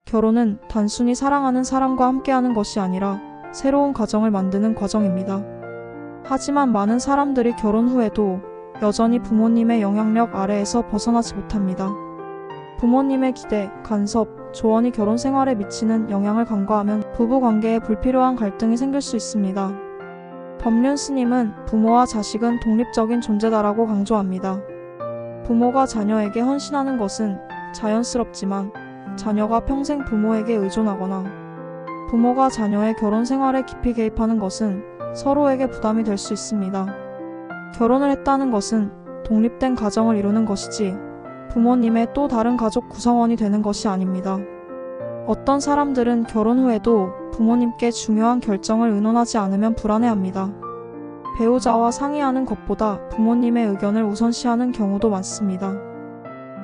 결혼은 단순히 사랑하는 사람과 함께하는 것이 아니라 새로운 가정을 만드는 과정입니다. 하지만 많은 사람들이 결혼 후에도 여전히 부모님의 영향력 아래에서 벗어나지 못합니다. 부모님의 기대, 간섭, 조언이 결혼 생활에 미치는 영향을 간과하면 부부관계에 불필요한 갈등이 생길 수 있습니다. 법륜 스님은 부모와 자식은 독립적인 존재다라고 강조합니다. 부모가 자녀에게 헌신하는 것은 자연스럽지만 자녀가 평생 부모에게 의존하거나 부모가 자녀의 결혼 생활에 깊이 개입하는 것은 서로에게 부담이 될 수 있습니다. 결혼을 했다는 것은 독립된 가정을 이루는 것이지 부모님의 또 다른 가족 구성원이 되는 것이 아닙니다. 어떤 사람들은 결혼 후에도 부모님께 중요한 결정을 의논하지 않으면 불안해합니다. 배우자와 상의하는 것보다 부모님의 의견을 우선시하는 경우도 많습니다.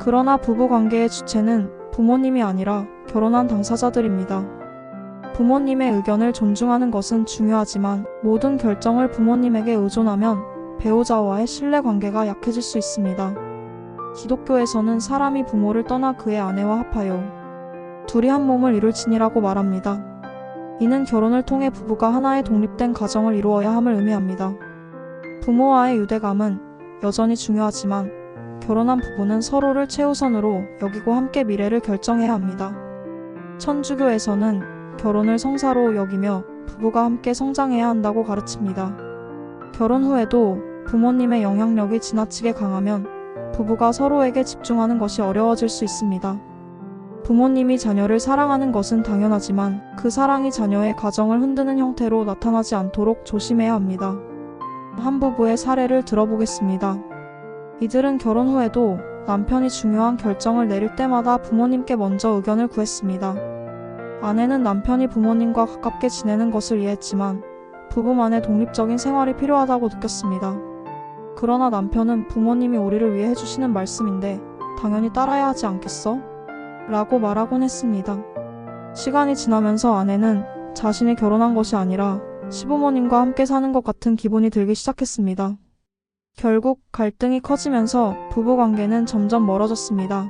그러나 부부관계의 주체는 부모님이 아니라 결혼한 당사자들입니다. 부모님의 의견을 존중하는 것은 중요하지만 모든 결정을 부모님에게 의존하면 배우자와의 신뢰관계가 약해질 수 있습니다. 기독교에서는 사람이 부모를 떠나 그의 아내와 합하여 둘이 한 몸을 이룰 진이라고 말합니다. 이는 결혼을 통해 부부가 하나의 독립된 가정을 이루어야 함을 의미합니다. 부모와의 유대감은 여전히 중요하지만 결혼한 부부는 서로를 최우선으로 여기고 함께 미래를 결정해야 합니다. 천주교에서는 결혼을 성사로 여기며 부부가 함께 성장해야 한다고 가르칩니다. 결혼 후에도 부모님의 영향력이 지나치게 강하면 부부가 서로에게 집중하는 것이 어려워질 수 있습니다. 부모님이 자녀를 사랑하는 것은 당연하지만 그 사랑이 자녀의 가정을 흔드는 형태로 나타나지 않도록 조심해야 합니다. 한 부부의 사례를 들어보겠습니다. 이들은 결혼 후에도 남편이 중요한 결정을 내릴 때마다 부모님께 먼저 의견을 구했습니다. 아내는 남편이 부모님과 가깝게 지내는 것을 이해했지만 부부만의 독립적인 생활이 필요하다고 느꼈습니다. 그러나 남편은 부모님이 우리를 위해 해주시는 말씀인데 당연히 따라야 하지 않겠어? 라고 말하곤 했습니다. 시간이 지나면서 아내는 자신이 결혼한 것이 아니라 시부모님과 함께 사는 것 같은 기분이 들기 시작했습니다. 결국 갈등이 커지면서 부부관계는 점점 멀어졌습니다.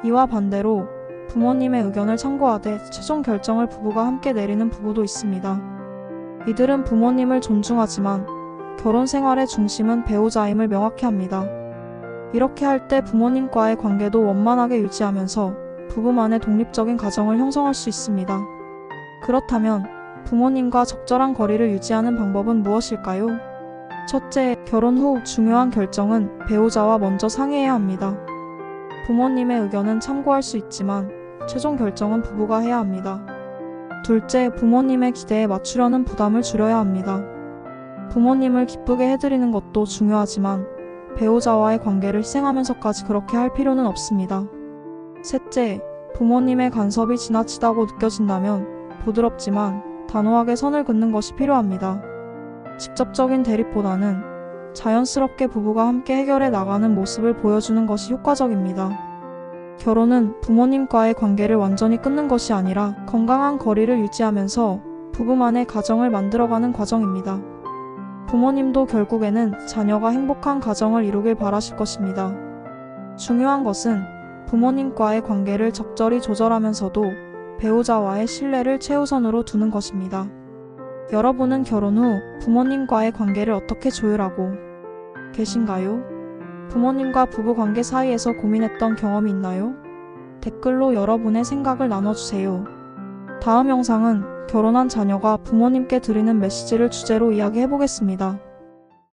이와 반대로 부모님의 의견을 참고하되 최종 결정을 부부가 함께 내리는 부부도 있습니다. 이들은 부모님을 존중하지만 결혼 생활의 중심은 배우자임을 명확히 합니다. 이렇게 할 때 부모님과의 관계도 원만하게 유지하면서 부부만의 독립적인 가정을 형성할 수 있습니다. 그렇다면 부모님과 적절한 거리를 유지하는 방법은 무엇일까요? 첫째, 결혼 후 중요한 결정은 배우자와 먼저 상의해야 합니다. 부모님의 의견은 참고할 수 있지만 최종 결정은 부부가 해야 합니다. 둘째, 부모님의 기대에 맞추려는 부담을 줄여야 합니다. 부모님을 기쁘게 해드리는 것도 중요하지만 배우자와의 관계를 희생하면서까지 그렇게 할 필요는 없습니다. 셋째, 부모님의 간섭이 지나치다고 느껴진다면 부드럽지만 단호하게 선을 긋는 것이 필요합니다. 직접적인 대립보다는 자연스럽게 부부가 함께 해결해 나가는 모습을 보여주는 것이 효과적입니다. 결혼은 부모님과의 관계를 완전히 끊는 것이 아니라 건강한 거리를 유지하면서 부부만의 가정을 만들어가는 과정입니다. 부모님도 결국에는 자녀가 행복한 가정을 이루길 바라실 것입니다. 중요한 것은 부모님과의 관계를 적절히 조절하면서도 배우자와의 신뢰를 최우선으로 두는 것입니다. 여러분은 결혼 후 부모님과의 관계를 어떻게 조율하고 계신가요? 부모님과 부부관계 사이에서 고민했던 경험이 있나요? 댓글로 여러분의 생각을 나눠주세요. 다음 영상은 결혼한 자녀가 부모님께 드리는 메시지를 주제로 이야기해보겠습니다.